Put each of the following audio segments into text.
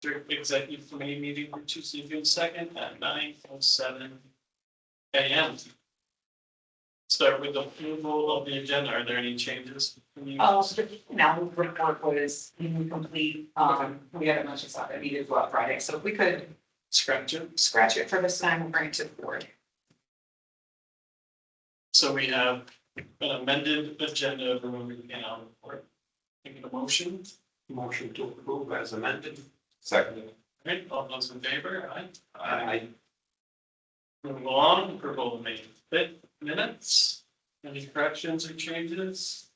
executive committee meeting for Tuesday, June 2nd at 9:07 a.m. Start with the approval of the agenda. Are there any changes? Now, the report was incomplete. We had a bunch of stuff that needed to go out Friday, so if we could Scratch it. scratch it for this time and bring it to the board. So we have an amended agenda of removing the town report. Making a motion. Motion to approve as amended. Second. All right, all those in favor, aye. Aye. Moving along, approval of May 5th minutes. Any corrections or changes?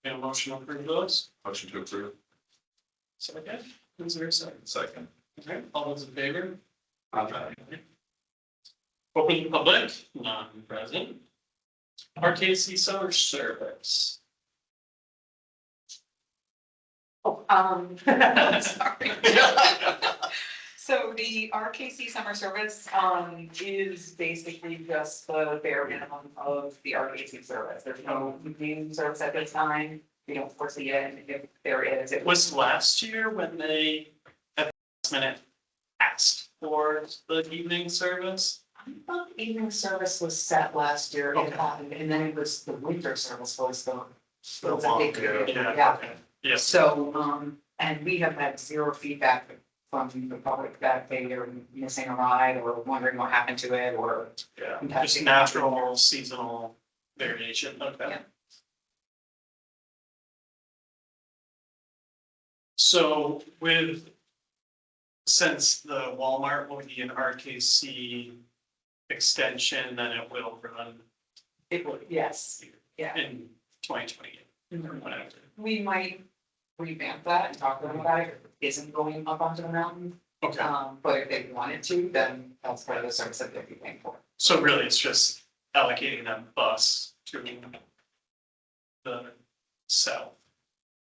Get a motion to approve those? Motion to approve. Second, is there a second? Second. Okay, all those in favor? Aye. Open to public, non-present. RKC summer service. Oh, sorry. So the RKC summer service, is basically just the bare minimum of the RKC service. There's no evening service at this time. We don't foresee it, and if there is, it was Was last year when they at the last minute asked for the evening service? I thought evening service was set last year, Okay. and then it was the winter service was the. The was a big long- deal. yeah, okay. Yes, So, and we have had zero feedback from the public that they are missing a ride or wondering what happened to it or. yeah, just natural seasonal variation, okay. Yeah. So since the Walmart will be an RKC extension, then it will run It would, yes, yeah. in 2028 or whatever. We might revamp that and talk to them about it. If it isn't going up onto the mountain. Okay, But if they wanted to, then that's part of the service that they'd be paying for. so really it's just allocating that bus to the south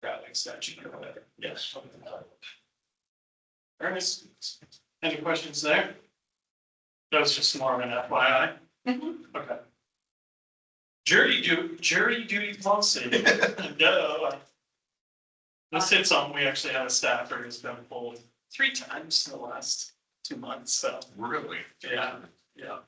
route extension or whatever, yes. Ernest, any questions there? That was just more of an FYI. Okay. Jury duty policy. No. This hits on, we actually have a staffer who's been pulled 3 times in the last 2 months, so, Really? yeah, yeah.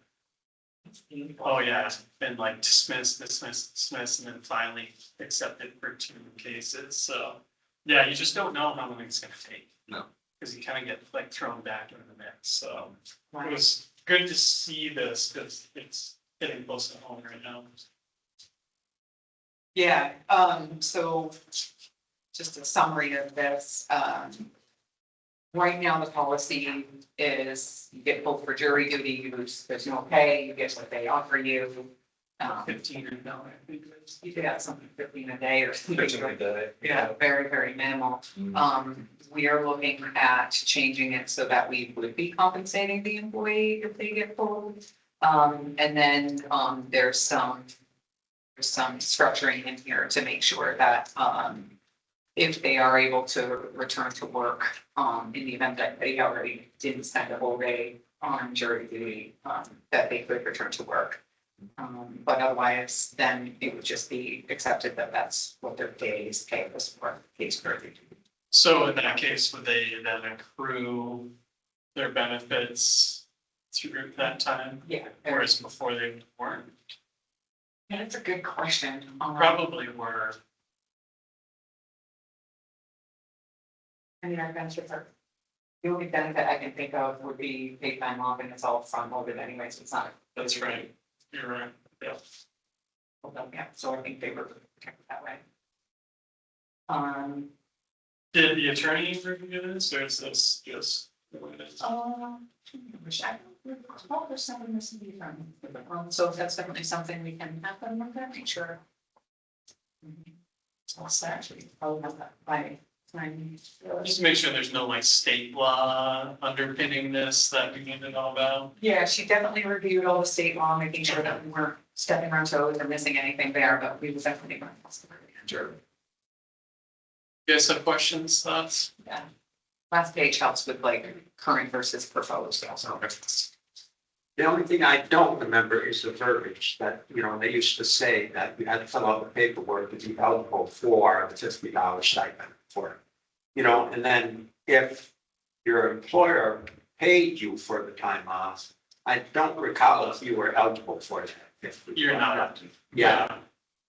Oh, yeah, been like dismissed, and then finally accepted for 2 cases, so, yeah, you just don't know how long it's gonna take. No. Cause you kind of get like thrown back into the mix, so it Right. was good to see this, cause it's hitting close to home right now. Yeah, so just a summary of this, right now the policy is you get pulled for jury duty, there's no pay, you get what they offer you. 15 or no, I think it is. You could have something 15 a day or something. day. Yeah, very, very minimal. We are looking at changing it so that we would be compensating the employee if they get pulled. And then, there's some structuring in here to make sure that, if they are able to return to work, in the event that they already didn't spend a whole day on jury duty, that they could return to work. But otherwise, then it would just be accepted that that's what their day's pay was for, case per duty. So in that case, would they then accrue their benefits through that time, Yeah. whereas before they weren't? Yeah, that's a good question. Probably were. I mean, our benefits are, the only benefit I can think of would be paid time off, and it's all front loaded anyway, so it's not. That's right. You're right, yeah. Yeah, so I think they were protected that way. Did the attorney review this, or is this just? the way it is? Which I don't recall there's something this would be from, so that's definitely something we can have them look at, make sure. So I'll actually, I'll have that by time. Just to make sure there's no like state law underpinning this that we need to know about. Yeah, she definitely reviewed all the state law, making sure that we weren't stepping on toes or missing anything there, but we will definitely run this. Sure. You guys have questions, thoughts? Yeah. Last page helps with like current versus proposed also. The only thing I don't remember is the verbiage that, they used to say that you had to fill out the paperwork to be eligible for the $50 stipend for, and then if your employer paid you for the time off, I don't recall if you were eligible for that. You're not. Yeah,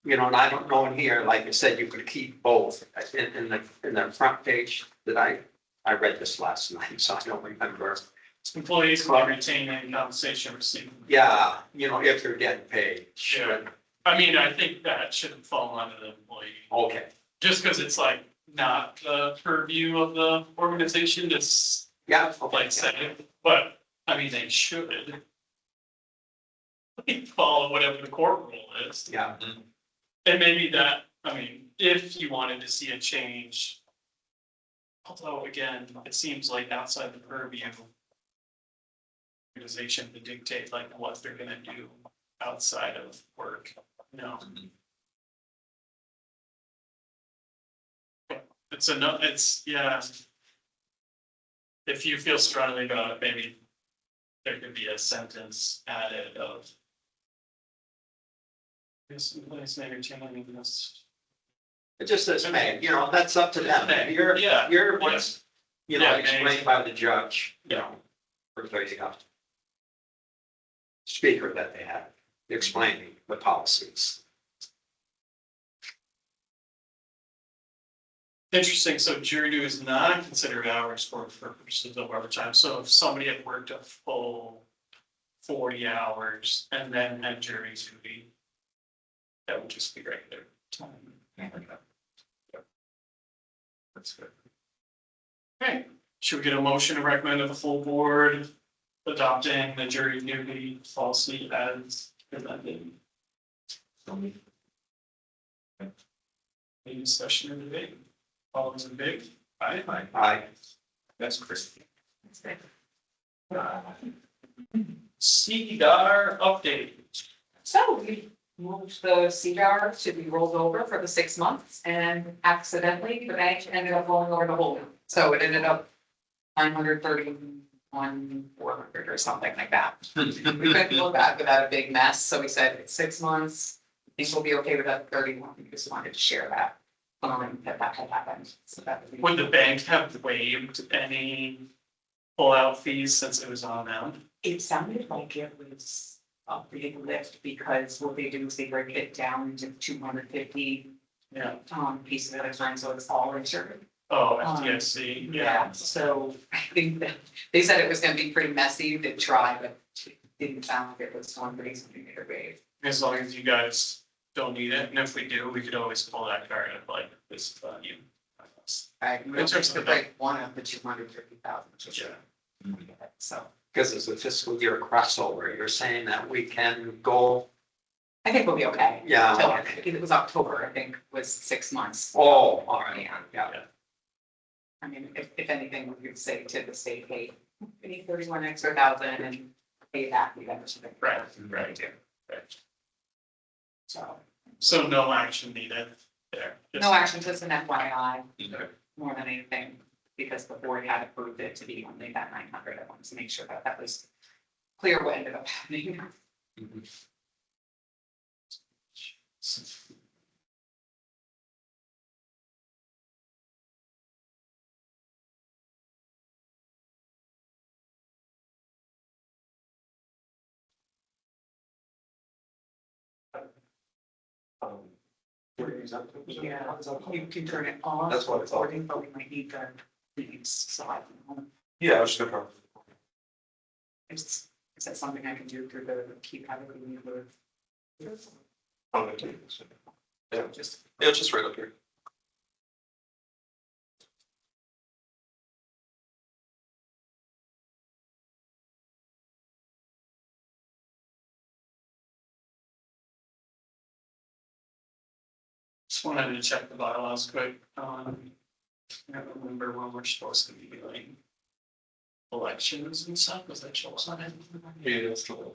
and I don't know in here, like I said, you could keep both in the front page that I read this last night, so I don't remember. Employees will retain any compensation received. Yeah, if you're getting paid. should- I mean, I think that shouldn't fall under the employee, Okay, just because it's like not the purview of the organization to yeah, okay. like say, but I mean, they should. Follow whatever the court rule is. Yeah, And maybe that, I mean, if you wanted to see a change. Although again, it seems like outside the purview. Organization to dictate like what they're gonna do outside of work, no. It's a no, it's, yeah. If you feel strongly about it, maybe there could be a sentence added of. This place may retain this. it just says, may, that's up to them. Yeah. You're what's, Yeah, explained by the judge, or the speaker that they had explaining the policies. Interesting, so jury duty is not considered hours for purposes of overtime, so if somebody had worked a full 40 hours and then had jury duty. That would just be regular time. That's good. Okay, should we get a motion to recommend to the full board adopting the jury duty policy as presented? Any discussion or debate? All those in favor? Aye. Aye. That's Chris. CDR update. So we moved the CDR to be rolled over for the 6 months and accidentally the bank ended up rolling over the whole. So it ended up 931,400 or something like that. We couldn't go back without a big mess, so we said it's 6 months. I think we'll be okay with that 31. We just wanted to share that. That had happened. So that would be. Would the bank have waived any pullout fees since it was on them? It sounded like it was a big lift because what they do is they break it down into 250 Yeah. pieces at a time, so it's all insured. Oh, FDIC, yeah. So I think that they said it was gonna be pretty messy to try, but it didn't sound like it was going to be something to waive. As long as you guys don't need it, and if we do, we could always pull that card and like this value. Right, we just could break one of the 250,000. Yeah. So Because it's a fiscal year crossover, you're saying that we can go, I think we'll be okay. yeah. Till, it was October, I think, was 6 months. Oh, all right, yeah. I mean, if anything, we could say to the state, hey, we need 31 extra thousand and pay that, we got something. Right. Right. So, So no action needed there. Just- no action, just an FYI, Okay. more than anything, because the board had approved it to be only that 900. I wanted to make sure that that was clear what ended up happening. Yeah, you can turn it off. That's what it's all- recording, but we might need the things, so I don't know. Yeah, I was just gonna. Is that something I can do through the keypad or we would? Yeah, Just, it's just right up here. Just wanted to check the bylaws quick. I don't remember when we're supposed to be doing elections and stuff, was that shows on it? Yeah, that's true.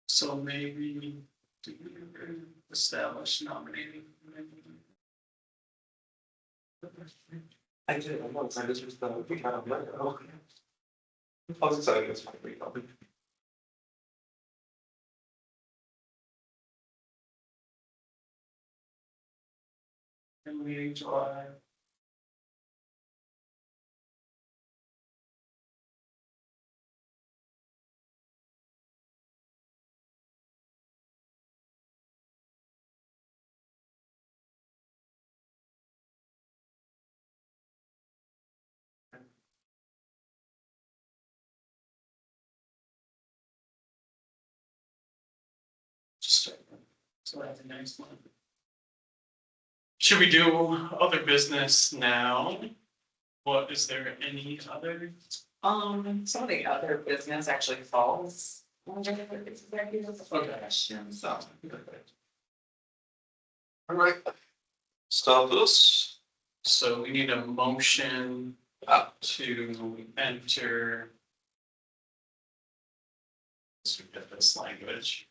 So maybe do we establish nominating? I did it once, I just was the, we kind of let it go. I was excited, it's my week. And meeting July. Just, so that's the next one. Should we do other business now? What, is there any other? Some of the other business actually falls under the executive session, so. All right. Stop this. So we need a motion to enter. Let's get this language.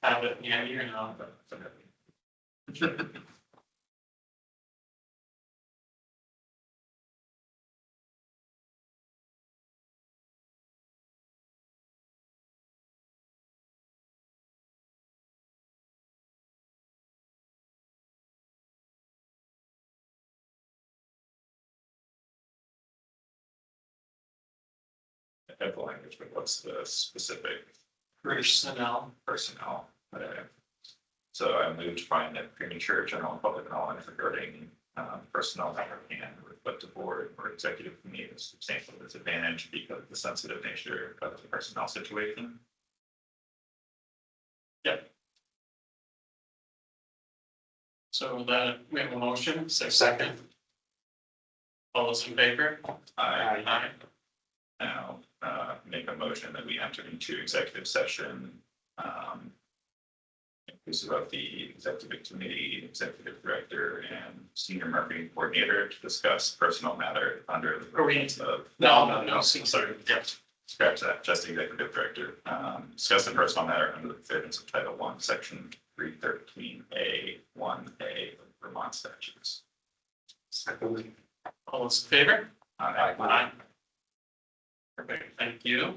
Have it, yeah, you're not. I have the language, but what's the specific Personnel. personnel? So I moved to find that premature general public knowledge regarding personnel matter and reflect the board or executive committee is substantial disadvantage because of the sensitive nature of the personnel situation. So that, we have a motion, is there a second? All those in favor? I Aye. now make a motion that we enter into executive session. Inclusive of the executive committee, executive director, and senior marketing coordinator to discuss personal matter under the Are we- provisions of. No, sorry, yeah. Scratch that, just the executive director, discuss the personal matter under the provisions of Title I, Section 313A1A of Vermont statutes. All those in favor? Aye. Aye. Perfect, thank you.